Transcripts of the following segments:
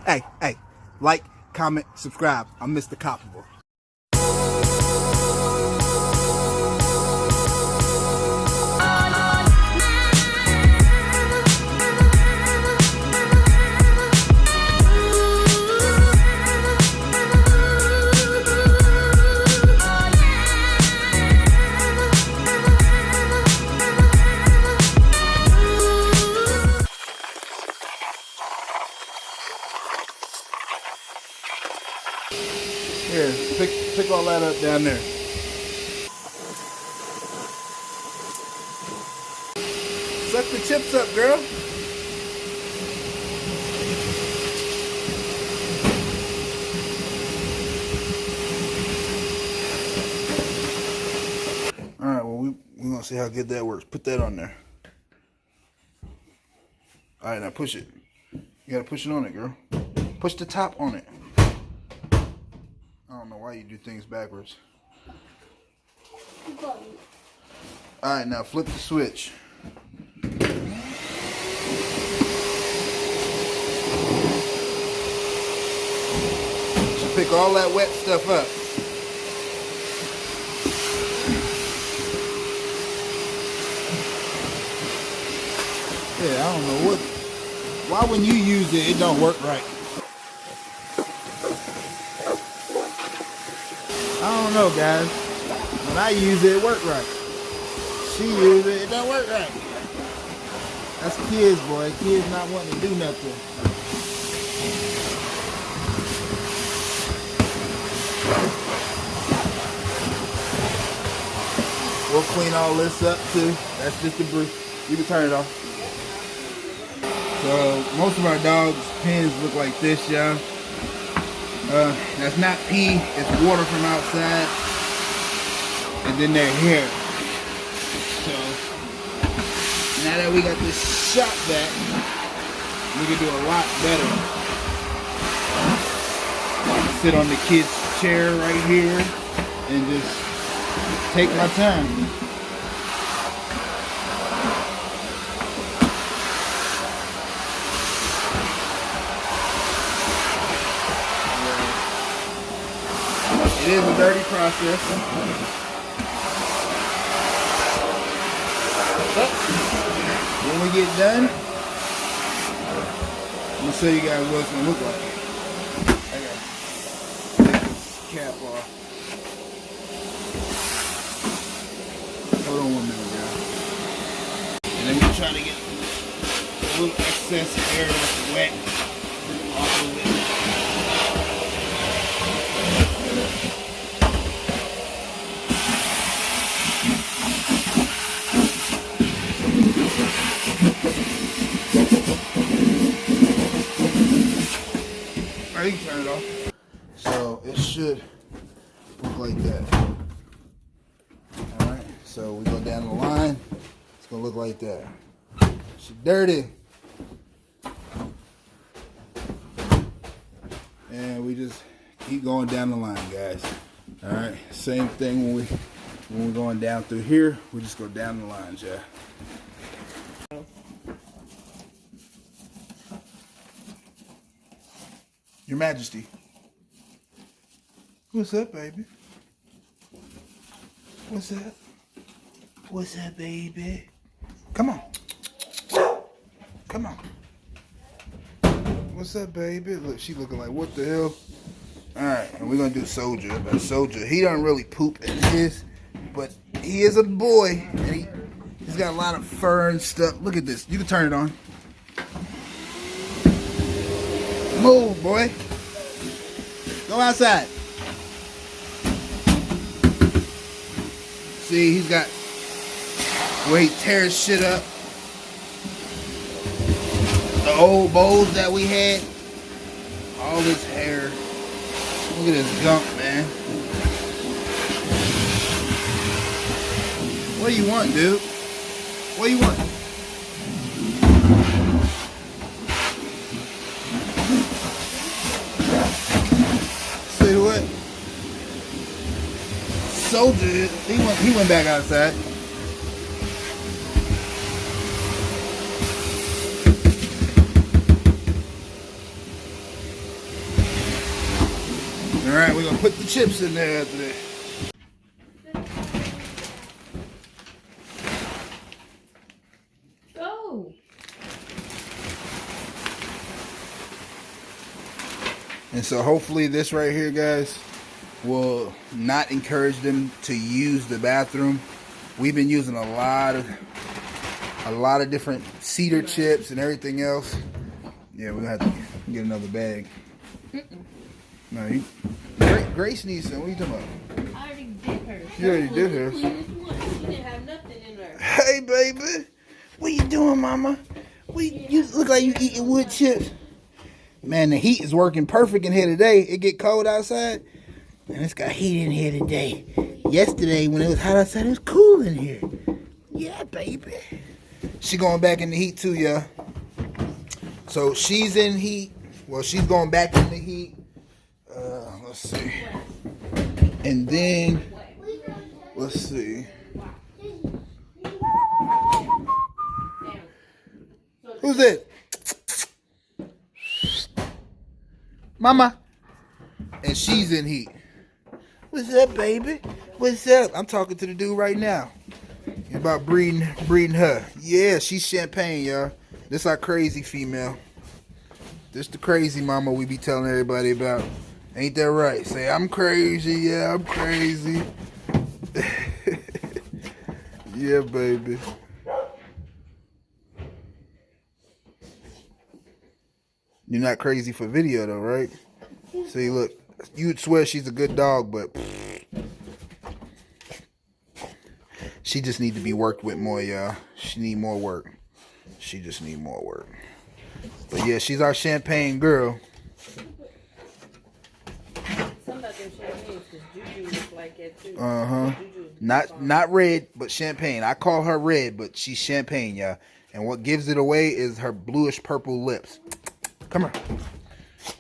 Hey, like, comment, subscribe. I'm Mr. COPABULL. Here, pick all that up down there. Suck the chips up, girl. Alright, well, we're going to see how good that works. Put that on there. Alright, now push it. You got to push it on it, girl. Push the top on it. I don't know why you do things backwards. Alright, now flip the switch. So pick all that wet stuff up. Yeah, I don't know what. Why when you use it, it don't work right. I don't know, guys. When I use it, it worked right. She used it, it don't work right. That's kids, boy. Kids not wanting to do nothing. We'll clean all this up too. That's just the brief. You can turn it off. So most of our dogs' pens look like this, y'all. That's not pee, it's water from outside, and then their hair. So now that we got this shop back, we can do a lot better. Sit on the kid's chair right here and just take my time. It is a dirty process. But when we get done, I'm gonna show you guys what it's gonna look like. I gotta take this cap off. Hold on 1 minute, guys. And then we're trying to get a little excess air that's wet off of it. You can turn it off. So it should look like that. Alright, so we go down the line. It's gonna look like that. She's dirty. And we just keep going down the line, guys. Alright, same thing when we're going down through here, we just go down the lines, yeah. Your Majesty. What's up, baby? What's up? What's up, baby? Come on. Come on. What's up, baby? Look, she looking like, what the hell? Alright, and we're going to do Soldier. But Soldier, he doesn't really poop in his, but he is a boy. And he's got a lot of fur and stuff. Look at this. You can turn it on. Move, boy. Go outside. See, he's got where he tears shit up. The old bowls that we had. All this hair. Look at this gunk, man. What do you want, dude? What do you want? See what? Soldier, he went back outside. we're gonna put the chips in there after that. Go. And so hopefully this right here, guys, will not encourage them to use the bathroom. We've been using a lot of different cedar chips and everything else. Yeah, we're gonna have to get another bag. No, Grace needs some. What are you talking about? I already did hers. You already did hers. She didn't have nothing in her. Hey, baby. What you doing, mama? You look like you eating wood chips. Man, the heat is working perfect in here today. It get cold outside. And it's got heat in here today. Yesterday, when it was hot outside, it was cool in here. Yeah, baby. She going back in the heat too, y'all. So she's in heat. Well, she's going back in the heat. Let's see. And then, let's see. Who's it? Mama. And she's in heat. What's up, baby? What's up? I'm talking to the dude right now about breeding her. Yeah, she's champagne, y'all. This our crazy female. This the crazy mama we be telling everybody about. Ain't that right? Say, I'm crazy. Yeah, I'm crazy. Yeah, baby. You're not crazy for video, though, right? See, look. You'd swear she's a good dog, but she just need to be worked with more, y'all. She need more work. She just need more work. But yeah, she's our champagne girl. Some of them champagnes, because Juju looks like that too. Not red, but champagne. I call her red, but she's champagne, y'all. And what gives it away is her bluish purple lips. Come here.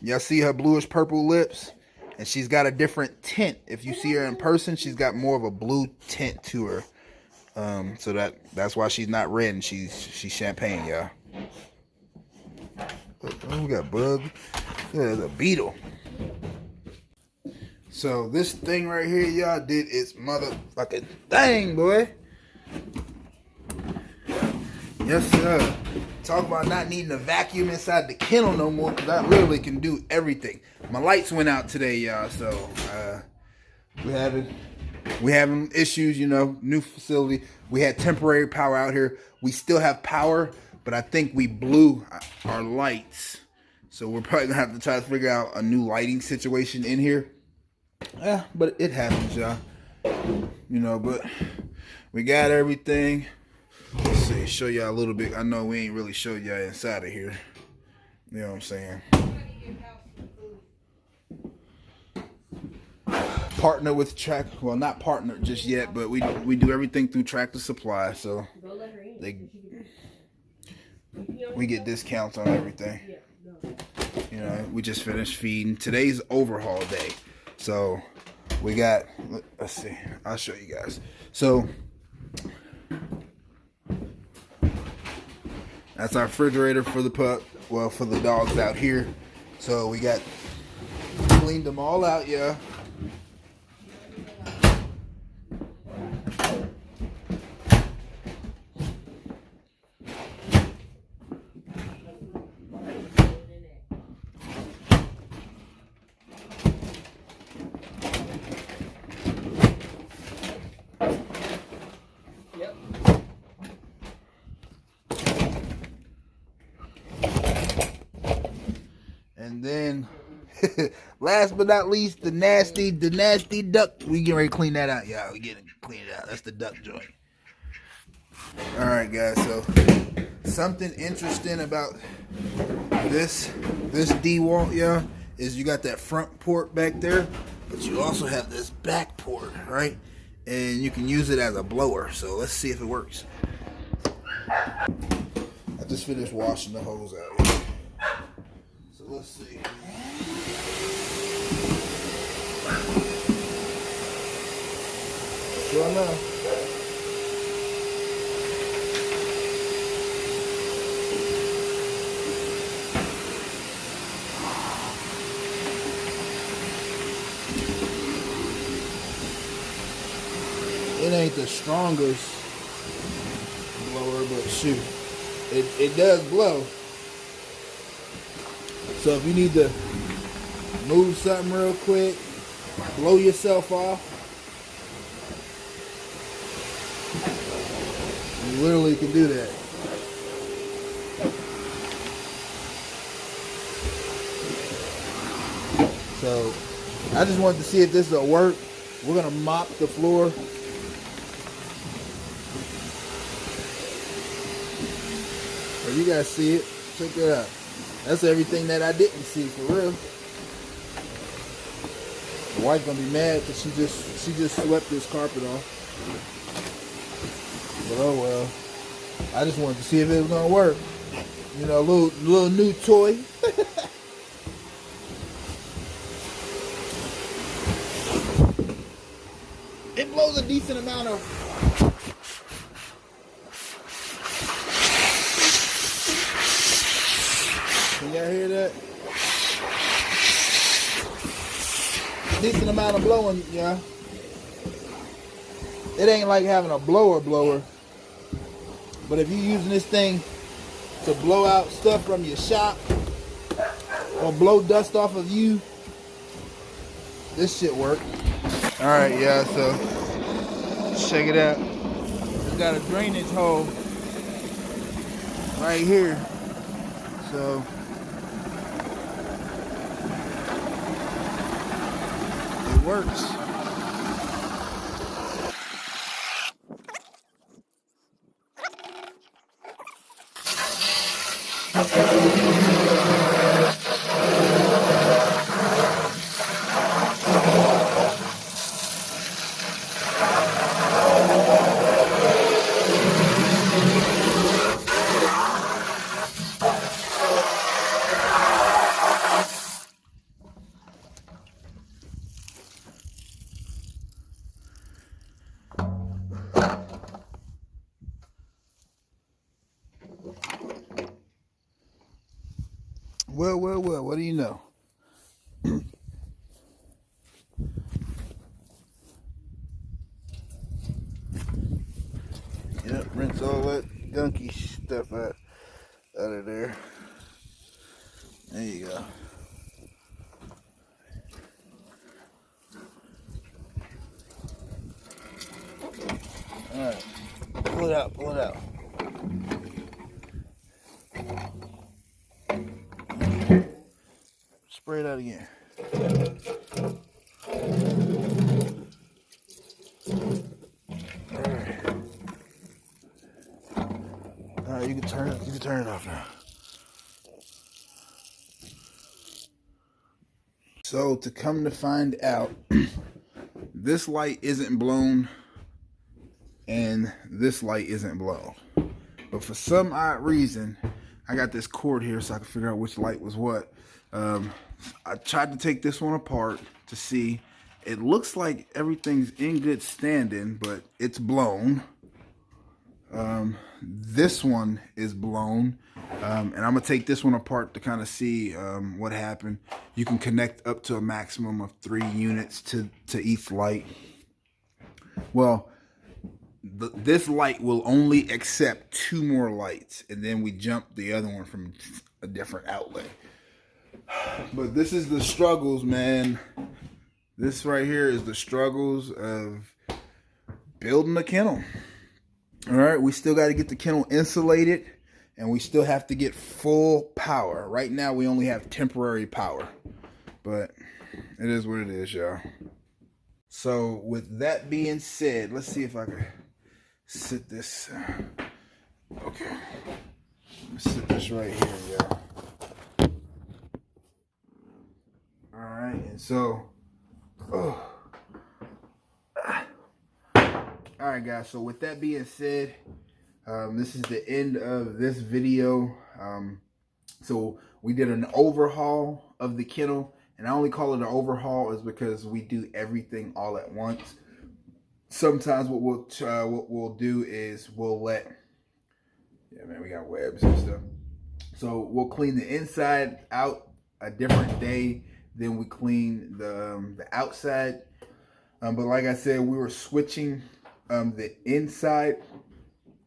Y'all see her bluish purple lips? And she's got a different tint. If you see her in person, she's got more of a blue tint to her. So that's why she's not red and she's champagne, y'all. Oh, we got bug. Yeah, there's a beetle. So this thing right here, y'all, did its motherfucking thing, boy. Yes, sir. Talk about not needing a vacuum inside the kennel no more, because I literally can do everything. My lights went out today, y'all, so we having issues, you know, new facility. We had temporary power out here. We still have power, but I think we blew our lights. So we're probably gonna have to try to figure out a new lighting situation in here. Yeah, but it happens, y'all. You know, but we got everything. Let's see, show y'all a little bit. I know we ain't really showed y'all inside of here. You know what I'm saying? Partner with well, not partner just yet, but we do everything through Tractor Supply, so we get discounts on everything. You know, we just finished feeding. Today's overhaul day, so we got. Let's see. I'll show you guys. So that's our refrigerator for the pup. Well, for the dogs out here. So we cleaned them all out, yeah. And then, last but not least, the nasty duck. We getting ready to clean that out, y'all. We getting clean it out. That's the duck joint. All right, guys. So, something interesting about this DeWalt, y'all, is you got that front port back there, but you also have this back port, right? And you can use it as a blower. So let's see if it works. I just finished washing the hose out here. Let's see. Sure enough. ain't the strongest blower, but shoot, it does blow. So if you need to move something real quick, blow yourself off, you literally can do that. So I just wanted to see if this will work. We're gonna mop the floor. So you guys see it, check it out. That's everything that I didn't see, for real. The wife's gonna be mad because she just swept this carpet off. But oh well. I just wanted to see if it was gonna work. You know, a little new toy. It blows a decent amount of. Can y'all hear that? Decent amount of blowing, yeah. It ain't like having a blower, but if you're using this thing to blow out stuff from your shop or blow dust off of you, this shit work. All right, yeah. So check it out. It's got a drainage hole right here, so. It works. Well, what do you know? Yep, rinse all that gunky stuff out of there. There you go. Alright, pull it out, pull it out. Spray it out again. Alright, you can turn it off now. So to come to find out, this light isn't blown and this light isn't blown. But for some odd reason, I got this cord here so I can figure out which light was what. I tried to take this one apart to see. It looks like everything's in good standing, but it's blown. This one is blown. And I'm gonna take this one apart to kind of see what happened. You can connect up to a maximum of 3 units to each light. Well, this light will only accept 2 more lights, and then we jump the other one from a different outlet. But this is the struggles, man. This right here is the struggles of building a kennel. All right, we still got to get the kennel insulated, and we still have to get full power. Right now, we only have temporary power, but it is what it is, y'all. So with that being said, let's see if I can sit this. Okay, let's sit this right here, y'all. All right, and so, all right, guys. So with that being said, this is the end of this video. So we did an overhaul of the kennel, and I only call it an overhaul is because we do everything all at once. Sometimes what we'll do is we'll let, yeah, man, we got webs and stuff. So we'll clean the inside out a different day than we clean the outside. But like I said, we were switching The inside,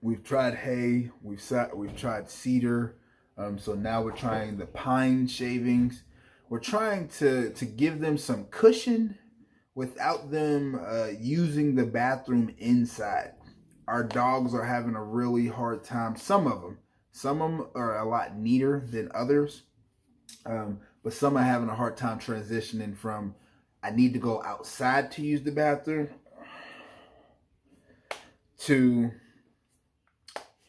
we've tried hay, we've tried cedar. So now we're trying the pine shavings. We're trying to give them some cushion without them using the bathroom inside. Our dogs are having a really hard time. Some of them are a lot neater than others. But some are having a hard time transitioning from, I need to go outside to use the bathroom, to,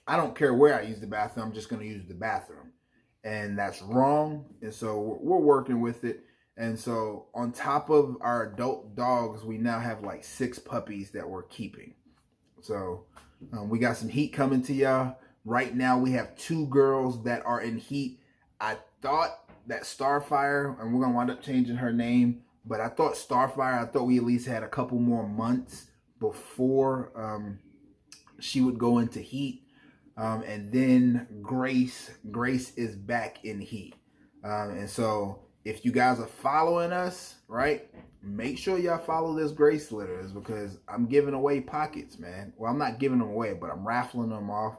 I don't care where I use the bathroom, I'm just going to use the bathroom. And that's wrong. And so we're working with it. And so on top of our adult dogs, we now have like 6 puppies that we're keeping. So we got some heat coming to y'all. Right now we have 2 girls that are in heat. I thought that Starfire, and we're going to wind up changing her name, but I thought Starfire, I thought we at least had a couple more months before she would go into heat. And then Grace is back in heat. And so if you guys are following us, right, make sure y'all follow this Grace litter, because I'm giving away pockets, man. Well, I'm not giving them away, but I'm raffling them off.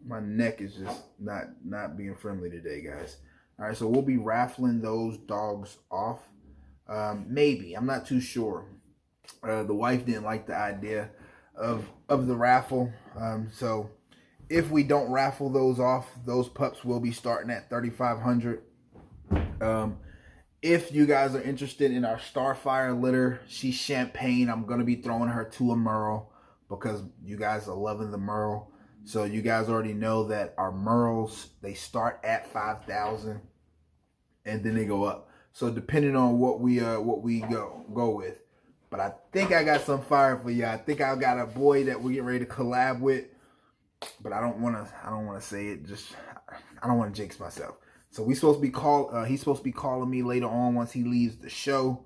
My neck is just not being friendly today, guys. All right, so we'll be raffling those dogs off. Maybe, I'm not too sure. The wife didn't like the idea of the raffle. So if we don't raffle those off, those pups will be starting at $3,500. If you guys are interested in our Starfire litter, she's champagne. I'm going to be throwing her to a Merle because you guys are loving the Merle. So you guys already know that our Merles, they start at $5,000 and then they go up. So depending on what we go with. But I think I got some fire for you. I think I got a boy that we get ready to collab with. But I don't want to say it. I don't want to jinx myself. So he's supposed to be calling me later on once he leaves the show.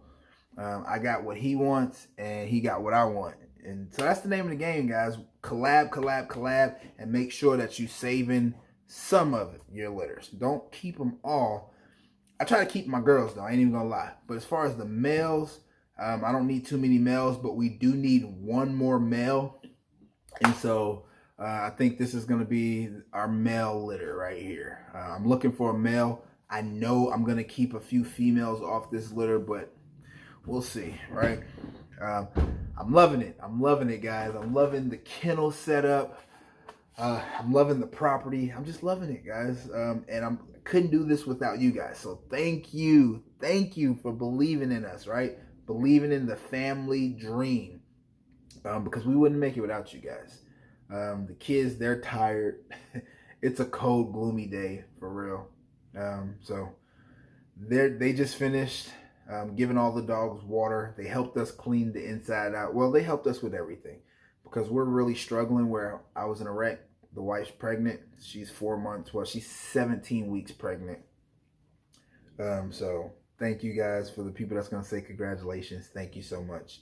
I got what he wants and he got what I want. And so that's the name of the game, guys. Collab, collab, collab, and make sure that you saving some of your litters. Don't keep them all. I try to keep my girls though. I ain't even gonna lie. But as far as the males, I don't need too many males, but we do need one more male. And so I think this is going to be our male litter right here. I'm looking for a male. I know I'm going to keep a few females off this litter, but we'll see, right? I'm loving it. I'm loving it, guys. I'm loving the kennel setup. I'm loving the property. I'm just loving it, guys. And I couldn't do this without you guys. So thank you. Thank you for believing in us, right? Believing in the family dream, because we wouldn't make it without you guys. The kids, they're tired. It's a cold, gloomy day for real. So they just finished giving all the dogs water. They helped us clean the inside out. Well, they helped us with everything because we're really struggling. Where I was in a wreck, the wife's pregnant. She's 4 months. Well, she's 17 weeks pregnant. So thank you guys. For the people that's going to say congratulations, thank you so much.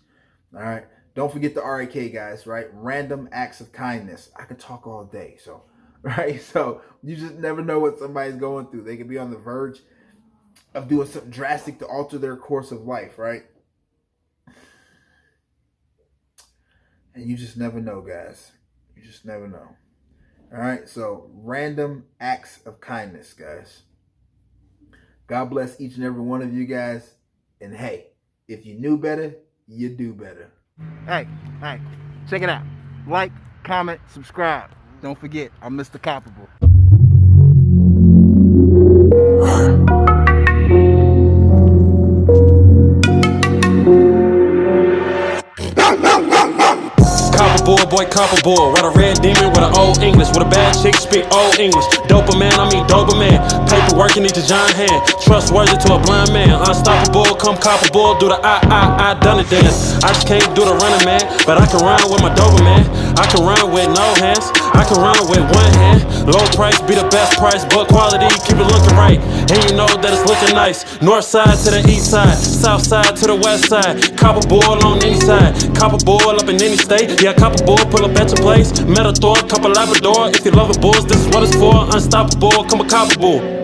All right. Don't forget the RAK, guys, right? Random acts of kindness. I could talk all day. So, right? So you just never know what somebody's going through. They could be on the verge of doing something drastic to alter their course of life, right? And you just never know, guys. You just never know. All right. So random acts of kindness, guys. God bless each and every one of you guys. And hey, if you knew better, you do better. Hey, check it out. Like, comment, subscribe. Don't forget, I'm Mr. COPABULL. COPABULL, boy, COPABULL. What a red demon with an old English. With a bad chick, speak old English. Dopamine, I mean Doberman. Paperwork, you need your giant hand. Trustworthy to a blind man. Unstoppable, come COPABULL. Do the I done it dance. I just can't do the running, man. But I can run with my Doberman. I can run with no hands. I can run with one hand. Low price be the best price, but quality, keep it looking right. And you know that it's looking nice. North side to the east side. South side to the west side. COPABULL on any side. COPABULL up in any state. Yeah, COPABULL, pull up at your place. Metathor, couple Labrador. If you love it, bulls, this is what it's for. Unstoppable, come a COPABULL.